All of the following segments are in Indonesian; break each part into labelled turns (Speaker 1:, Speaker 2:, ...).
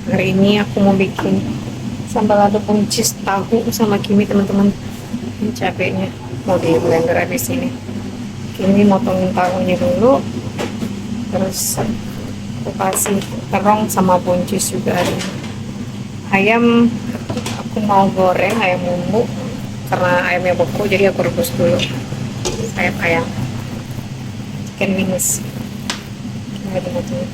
Speaker 1: Hari ini aku mau bikin sambal lado buncis tahu sama Kimi teman-teman. Ini cabenya mau di blender habis ini. Kimi motongin tahunya dulu, terus aku kasih terong sama buncis juga ada. Ayam aku mau goreng ayam bumbu karena ayamnya beku jadi aku rebus dulu. Sayap ayam, chicken wings. Ini ada macamnya.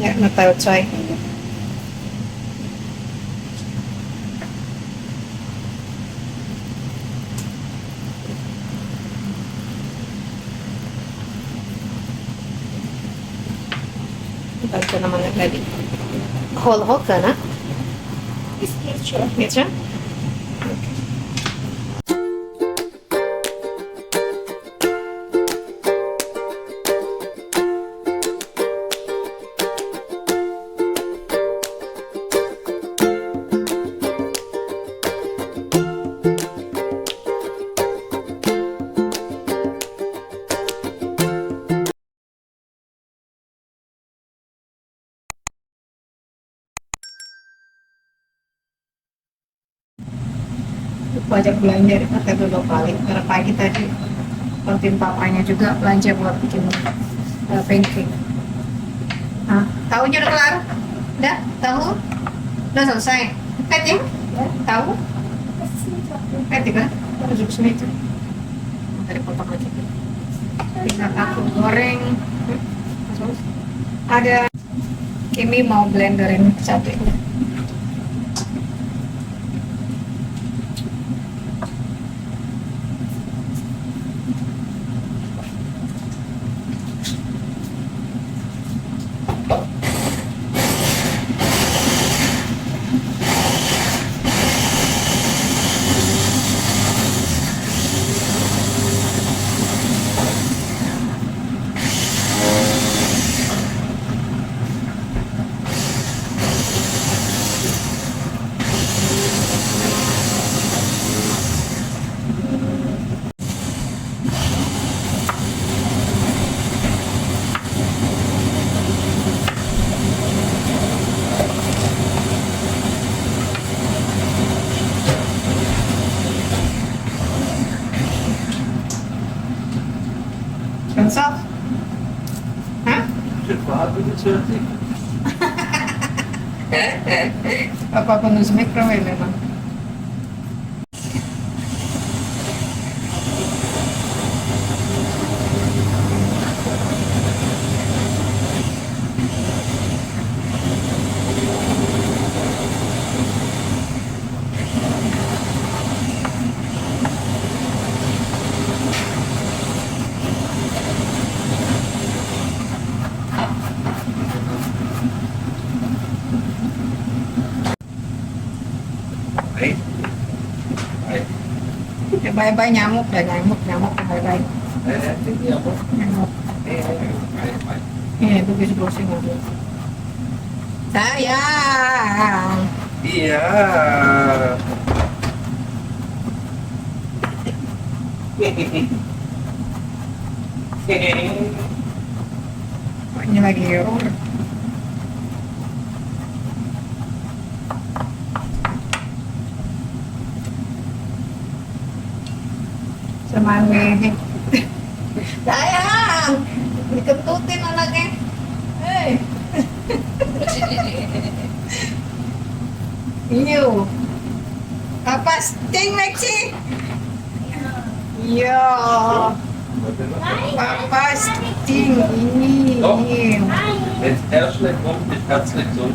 Speaker 1: Ya, nggak tahu coy. Baca namanya tadi. Whole hog kan? Mixture? Aku ajak belanja di pasar dulu kali karena pagi tadi bantuin papanya juga belanja buat bikin pancake. Ah, tahunya udah kelar? Udah? Tahu? Udah selesai? Pet ya? Tahu? Pet ya kan? Masuk sini itu. Tadi potong aja. Tinggal aku goreng. Ada Kimi mau blenderin cabai. Sensor? Hah? Apa penuh microwave memang? Ya, bye-bye nyamuk dah, nyamuk bye-bye. Nyamuk. Ini itu bisa browsing aja. Sayang.
Speaker 2: Iya.
Speaker 1: Ini lagi semangat. Sayang, dikentutin anaknya. Hei. Iyo. Apa sting Lexi? Iya. Papa sting ini.
Speaker 2: Doch. Wenn es Herzschlag kommt, ist herzlich so.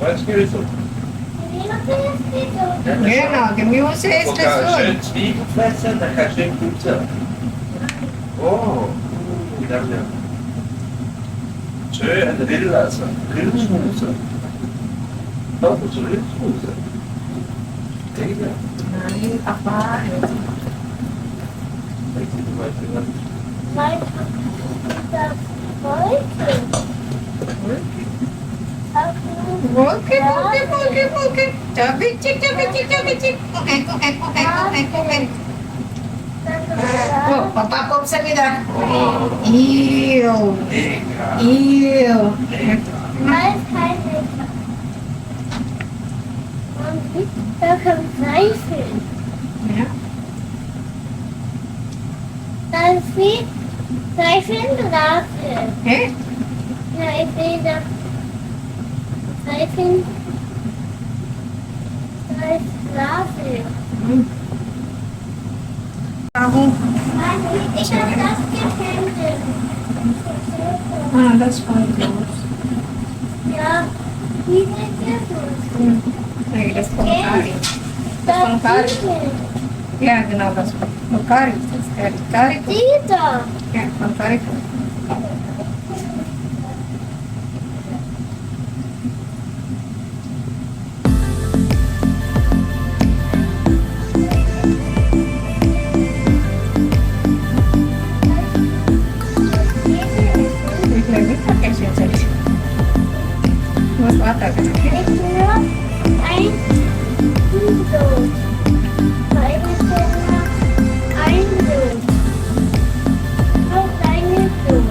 Speaker 2: Weißt du, so?
Speaker 1: Genau, Gemüse ist
Speaker 2: Sogar
Speaker 1: gesund.
Speaker 2: schön Zwiebelfläschchen, dann kannst du schön putzen. Oh, das ja. Schön an der Grill lassen. Grillschmuse. Doch, das ist Grillschmuse. Digga.
Speaker 1: Nein, apa? Oke, oke, oke, oke. Cabai cik, cabai cik, cabai cik. Oke, oke, oke, oke, oke. Oh, papa kok bisa tidak? Iyo, iyo.
Speaker 3: Da ist keine. Und da kommt Seife.
Speaker 1: Ya,
Speaker 3: Da ist viel Seife und Rafe. Ja, ich sehe da Seife. Da ist Rafe.
Speaker 1: Tahu.
Speaker 3: Ich habe das gefunden.
Speaker 1: Ah, das ist bagus.
Speaker 3: Ja, wie sieht das aus?
Speaker 1: Nih, das ist kari.
Speaker 3: Das
Speaker 1: von Kari.
Speaker 3: Ding.
Speaker 1: Ya, genau, das ist kari. Das ist kari.
Speaker 3: Die da.
Speaker 1: Ya, von kari. Ich lebe pakai sih jadi. Muss Wasser kan?
Speaker 3: Ich nur ein Kilo. Weil ich nur ein Kilo. Auch eine Kilo.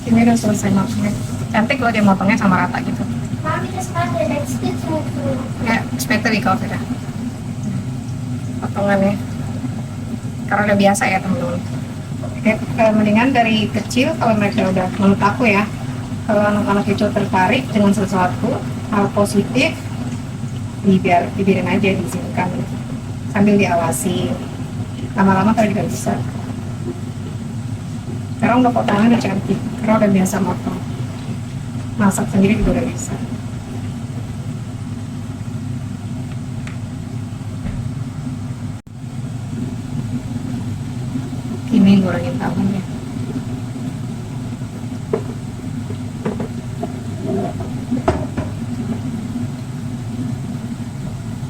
Speaker 1: Ini udah selesai makannya. Cantik loh dia motongnya sama rata gitu.
Speaker 3: Mami, das war der letzte Tofu.
Speaker 1: Ya, später di kafe dah. Potongannya. Karena udah biasa ya teman-teman. Oke, mendingan dari kecil kalau mereka udah, menurut aku ya, kalau anak-anak itu tertarik dengan sesuatu hal positif, dibiarin aja, diizinkan sambil diawasi. Lama-lama kalau juga bisa. Sekarang udah potongan udah cantik, karena udah biasa motong. Masak sendiri juga udah bisa. Ini gorengin tahunya.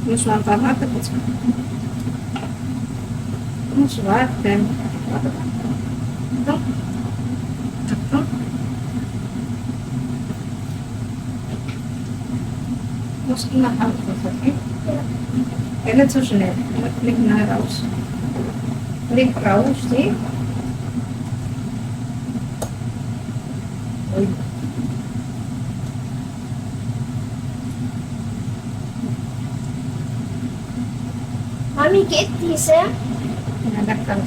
Speaker 1: Muss man verraten. Muss warten. Muss innerhalb okay? Ja, nicht so schnell. Leg mal raus. Leg raus, sieh. Ui.
Speaker 3: Mami, geht diese?
Speaker 1: Ja, da kann.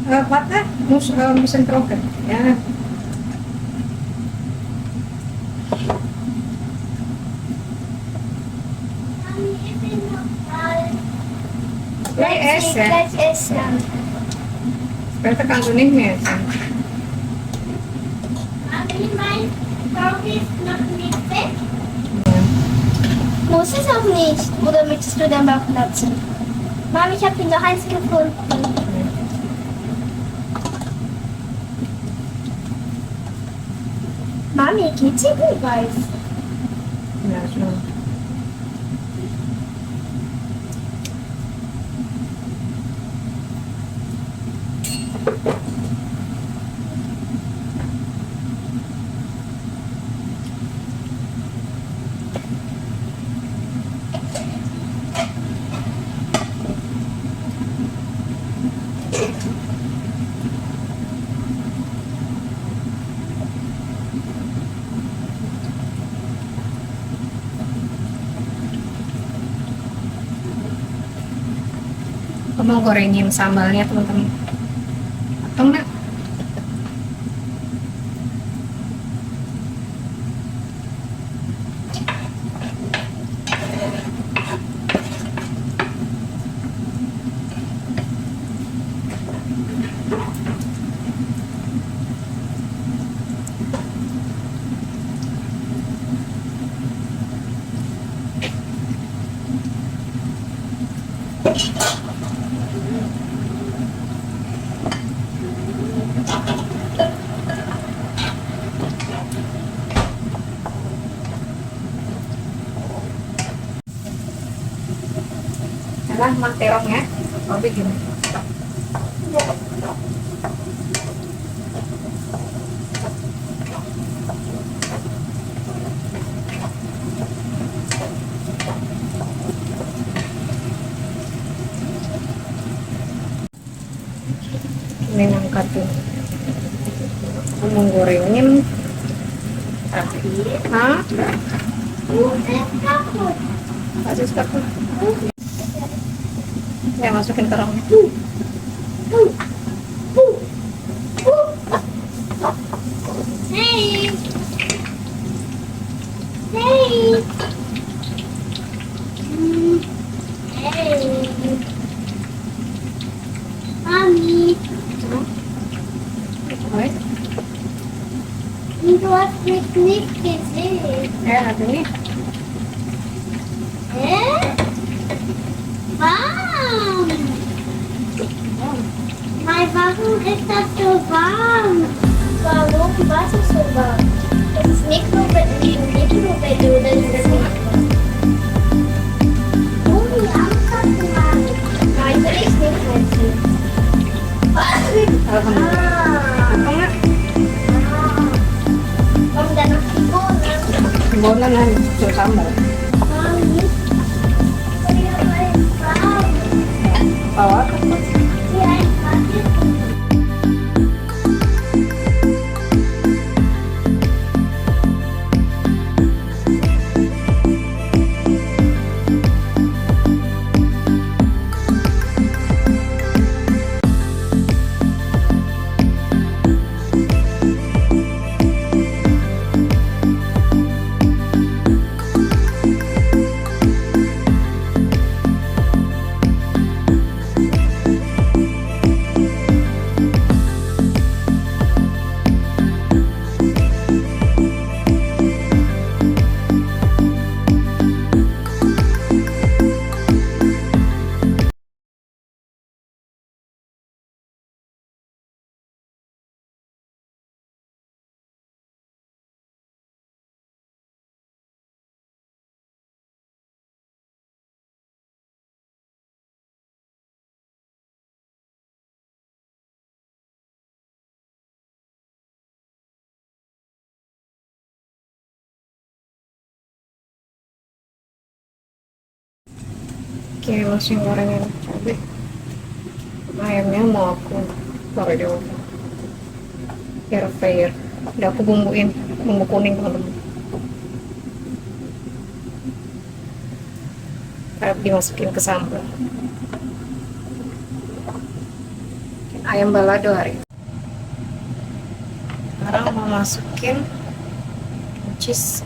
Speaker 1: Warte, muss ein bisschen trocken. Ja.
Speaker 3: Mami, ich bin noch alt.
Speaker 1: Gleich essen.
Speaker 3: Gleich essen.
Speaker 1: Später kannst du nicht mehr essen.
Speaker 3: Mami, mein Bauch ist noch nicht weg.
Speaker 1: Ja.
Speaker 3: Muss es auch nicht. Oder möchtest du den Bauch platzen? Mami, ich habe noch eins gefunden. Mami, geht's dir gut, weiß?
Speaker 1: Ja, schon. Aku mau gorengin sambalnya teman-teman. Atau enggak? Alah, mak terong ya. Oh, begini. Ini angkat tuh. Aku mau gorengin. Hah? Kasih sekali. Ya, masukin terongnya.
Speaker 3: Hey. Hey. Hey. Mommy,
Speaker 1: Baik.
Speaker 3: what picnic is it?
Speaker 1: Ya, ini.
Speaker 3: Eh? Warm. My Warum ist das so warm? Warum? Was ist so warm? Das ist Mikrowelle oder ist das nicht? Oh, die Angst hast du mal. Nein, will ich nicht essen. Was?
Speaker 1: Alhamdulillah. Apa nggak?
Speaker 3: Kommt dann noch die Bohnen?
Speaker 1: Bolan kan sama.
Speaker 3: Mami. Saya mau warm.
Speaker 1: Bawa.
Speaker 3: Wie ein Kaffee.
Speaker 1: Oke, langsung gorengin cabai. Ayamnya mau aku taruh di oven. Air fryer. Udah aku bumbuin, bumbu kuning teman-teman. Dimasukin ke sambal. Ayam balado hari ini. Sekarang mau masukin cheese.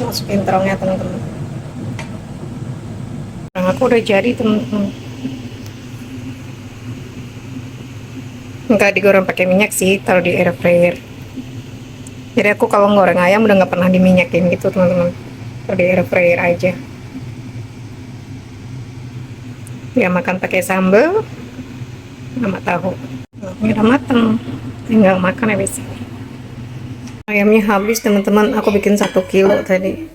Speaker 1: Masukin terongnya teman-teman. Nah, aku udah jadi teman-teman. Nggak digoreng pakai minyak sih, taruh di air fryer. Jadi aku kalau goreng ayam udah nggak pernah diminyakin gitu teman-teman. Taruh di air fryer aja. Ya makan pakai sambal sama tahu. Nah, ini udah mateng. Tinggal makan ya bisa. Ayamnya habis teman-teman, aku bikin 1 kilo tadi.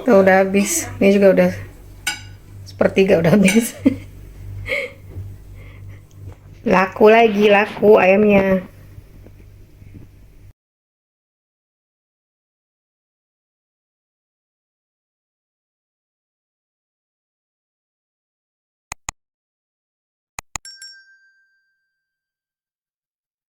Speaker 1: Tuh udah habis. Ini juga udah sepertiga udah habis. Laku lagi, laku ayamnya.